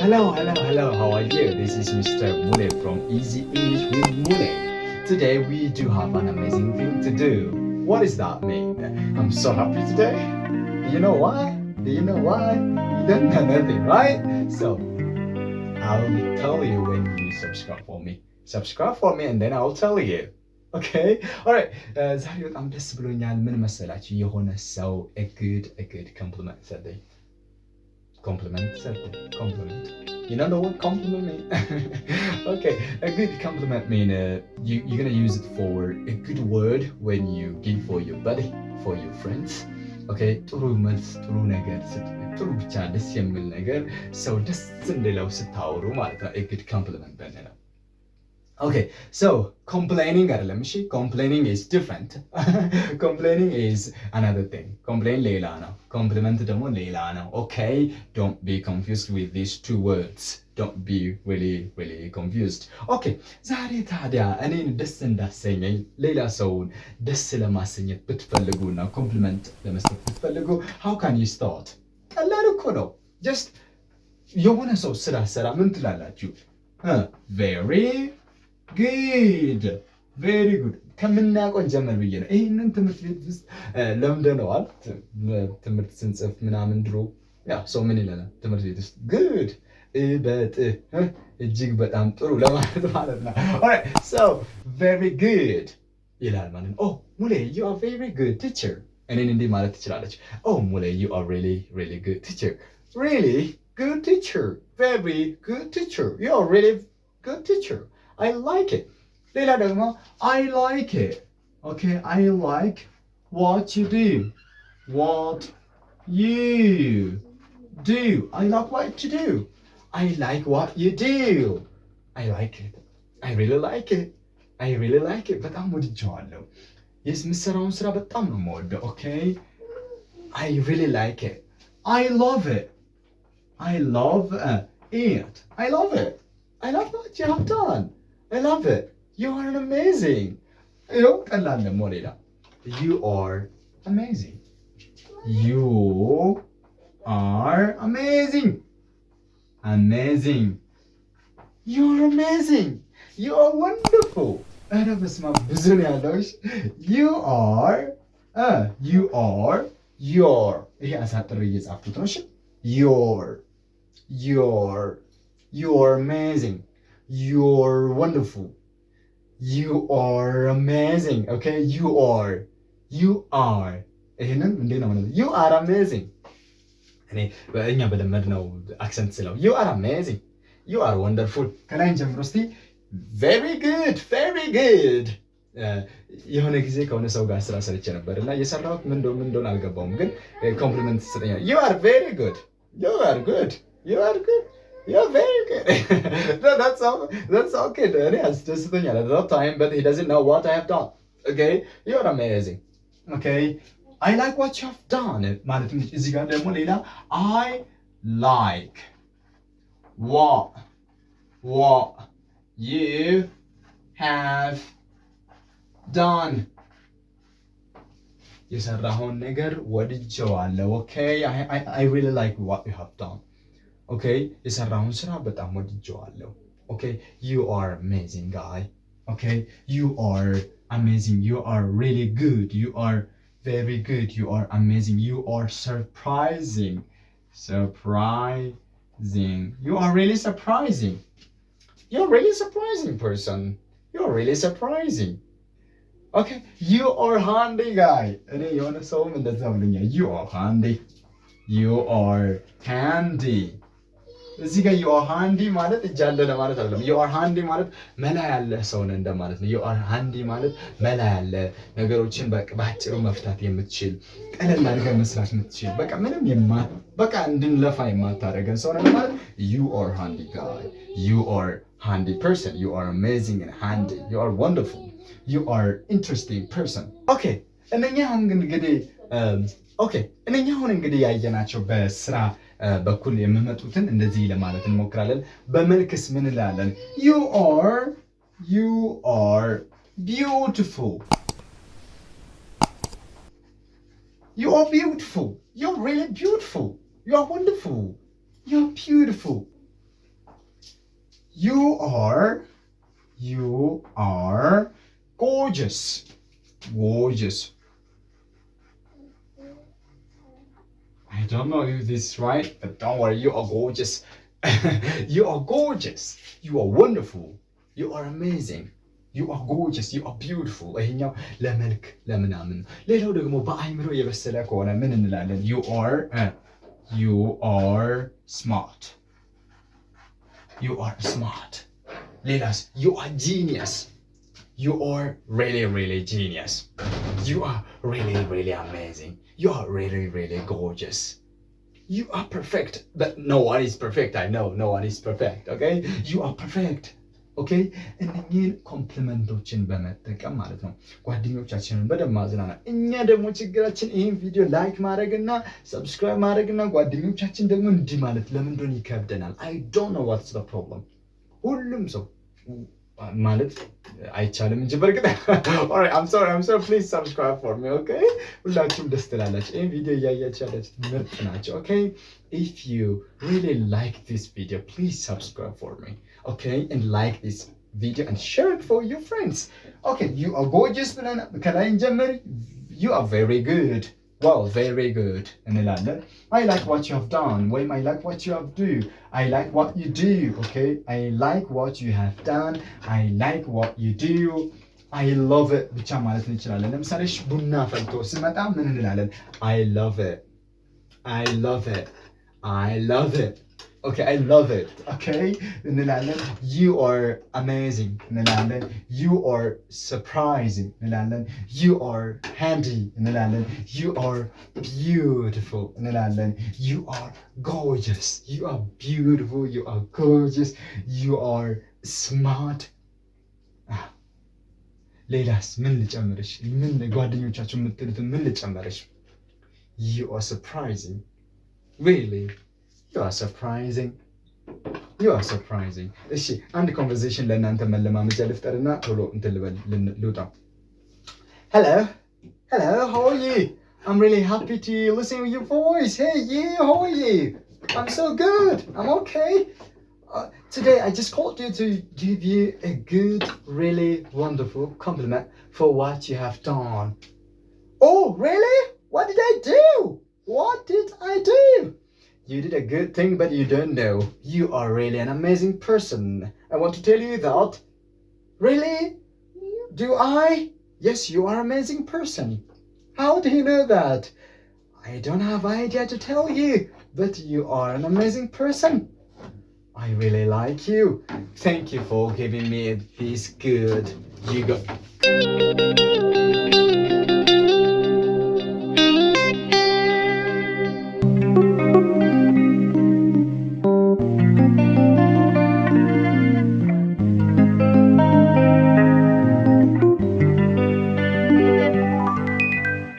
Hello. How are you? This is Mr. Mulle from Easy English with Mulle. Today we do have an amazing thing to do. What does that mean? I'm so happy today. Do you know why? You don't know nothing, right? So I'll tell you when you subscribe for me and then I'll tell you. Okay? Alright. ዛሬ በጣም ደስ ብሎኛል። ምን መሰላችሁ? የሆነ ሰው a good compliment ሰጠኝ። Compliment. You don't know what compliment means? Okay, a good compliment means you're gonna use it for a good word when you give for your buddy, for your friends. Okay, ጥሩ መልስ፣ ጥሩ ነገር፣ ጥሩ ብቻ ደስ የሚል ነገር ሰው ደስ እንዲለው ስታወሩ ማለት ነው። a good compliment ብንለው። Okay, so complaining አይደለም። እሺ complaining is different. Complaining is another thing. Complain ሌላ ነው፣ compliment ደግሞ ሌላ ነው። Okay, don't be confused with these two words. Don't be really confused. Okay, ዛሬ ታዲያ እኔን ደስ እንዳሰኘኝ ሌላ ሰውን ደስ ለማሰኘት ብትፈልጉና ኮምፕሊመንት ለመስጠት ብትፈልጉ how can you start? ቀላል እኮ ነው። just የሆነ ሰው ስራ ሰራ ምን ትላላችሁ? very good ከምናውቀው ጀመር ብዬ ነው። ይሄንን ትምህርት ቤት ውስጥ ለምደነዋል። ትምህርት ስንጽፍ ምናምን ድሮ ያ ሰው ምን ይለናል ትምህርት ቤት ውስጥ good እጅግ በጣም ጥሩ ለማለት ማለት ነው። alright so very good ይላል ማለት ነው። ሙሌ you are very good teacher እኔን እንዲህ ማለት ትችላለች። ሙሌ you are really good teacher. Really good teacher. Very good teacher. You are really good teacher. I like it. ሌላ ደግሞ I like it. Okay, I like what you do. What you do. I like what you do. I like what you do. I like it. I really like it. I really like it. በጣም ወድጄዋለሁ። የምትሰራውን ስራ በጣም ነው የምወደው። Okay, I really like it. I love it. I love it. I love it. I love what you have done. I love it. You are amazing. ቀላል ደግሞ ሌላ You are amazing. You are amazing. Amazing. You are amazing. You are wonderful. ኧረ በስመ አብ ብዙ ነው ያለው። You are your ይሄ አሳጥሬ እየጻፍኩት ነው። እሺ You are amazing. You're wonderful. You are amazing. Okay, you are. ይሄንን እንዴት ነው ማለት? You are amazing. እኔ በእኛ በለመድነው አክሰንት ስለው you are amazing. You are wonderful. ከላይን ጀምሮ እስቲ very good. የሆነ ጊዜ ከሆነ ሰው ጋር ስራ ሰርቼ ነበር እና የሰራሁት ምን እንደሆነ አልገባውም፣ ግን ኮምፕሊመንት ሰጠኛል። You are very good. You're very good. That's okay. እኔ አስደስተኛል at that time, but he doesn't know what I have done. Okay, you're amazing. Okay, I like what you have done. ማለት እዚህ ጋር ደግሞ ሌላ I like what you have done. የሰራኸውን ነገር ወድጄዋለሁ። Okay, I really like what you have done. Okay, የሰራውን ስራ በጣም ወድጄዋለሁ። Okay, you are amazing guy. Okay, you are amazing. You are really good. You are very good. You are amazing. You are surprising. You are really surprising. You're really surprising person. You're really surprising. Okay, you are handy guy. እኔ የሆነ ሰውም እንደዛ ብሎኛል። You are handy. You are handy. እዚህ ጋር you are handy ማለት እጅ አለ ለማለት አይደለም። you are handy ማለት መላ ያለ ሰው ነህ እንደማለት ነው። you are handy ማለት መላ ያለ ነገሮችን በአጭሩ መፍታት የምትችል ቀለል አድርገህ መስራት የምትችል በቃ ምንም በቃ እንድንለፋ የማታደርገን ሰው ነህ ማለት you are handy guy. You are handy person. You are amazing and handy. You are wonderful. You are interesting person. Okay, እነኛ አሁን እንግዲህ ያየናቸው በስራ በኩል የሚመጡትን እንደዚህ ለማለት እንሞክራለን። በመልክስ ምን እንላለን? You are beautiful. You are beautiful. You're really beautiful. You are wonderful. You're beautiful. You are gorgeous. Gorgeous. I don't know if this is right, but don't worry, you are gorgeous. You are gorgeous. You are wonderful. You are amazing. You are gorgeous. You are beautiful. ይሄኛው ለመልክ ለምናምን። ሌላው ደግሞ በአይምሮ የበሰለ ከሆነ ምን እንላለን? You are smart. You are smart. ሌላስ? You are genius. You are really, really genius. You are really, really amazing. You are really, really gorgeous. You are perfect. But no one is perfect. I know no one is perfect. Okay? You are perfect. Okay? እነኚህን ኮምፕሊመንቶችን በመጠቀም ማለት ነው ጓደኞቻችንን በደንብ ማዝናናት። እኛ ደግሞ ችግራችን ይህን ቪዲዮ ላይክ ማድረግና ሰብስክራይብ ማድረግና ጓደኞቻችን ደግሞ እንዲህ ማለት ለምን እንደሆነ ይከብደናል። I don't know what's the problem. ሁሉም ሰው ማለት አይቻልም እንጂ በርግጥ alright I'm sorry please subscribe for me. Okay? ሁላችሁም ደስ ትላላችሁ። ይህን ቪዲዮ እያያችሁ ያላችሁት ምርጥ ናቸው። Okay? If you really like this video, please subscribe for me. Okay? And like this video and share it for your friends. Okay, you are gorgeous ብለን ከላይ እንጀምር። You are very good. Wow, very good. እንላለን። I like what you have done. ወይም I like what you have do. I like what you do. Okay? I like what you have done. I like what you do. I love it ብቻ ማለት እንችላለን። ለምሳሌ ቡና ፈልቶ ሲመጣ ምን እንላለን? I love it. I love it. I love it. Okay, I love it. Okay? እንላለን። You are amazing. እንላለን። You are surprising. እንላለን። You are handy. እንላለን። You are beautiful. እንላለን። You are gorgeous. You are beautiful. You are gorgeous. You are smart. ሌላስ ምን ልጨምርሽ? ምን ጓደኞቻችሁ የምትሉትን ምን ልጨምርሽ? You are surprising. Really? You are surprising. You are surprising. እሺ አንድ ኮንቨርሴሽን ለእናንተ መለማመጃ ልፍጠርና ቶሎ እንትን ልውጣ። Hello, how are you? I'm really happy to listen to your voice. Hey, you, how are you? I'm so good. I'm okay. Today I just called you to give you a good, really wonderful compliment for what you have done. Oh, really? What did I do? What did I do? You did a good thing, but you don't know. You are really an amazing person. I want to tell you that. Really? Do I? Yes, you are an amazing person. How do you know that? I don't have idea to tell you, but you are an amazing person. I really like you. Thank you for giving me this good. You go.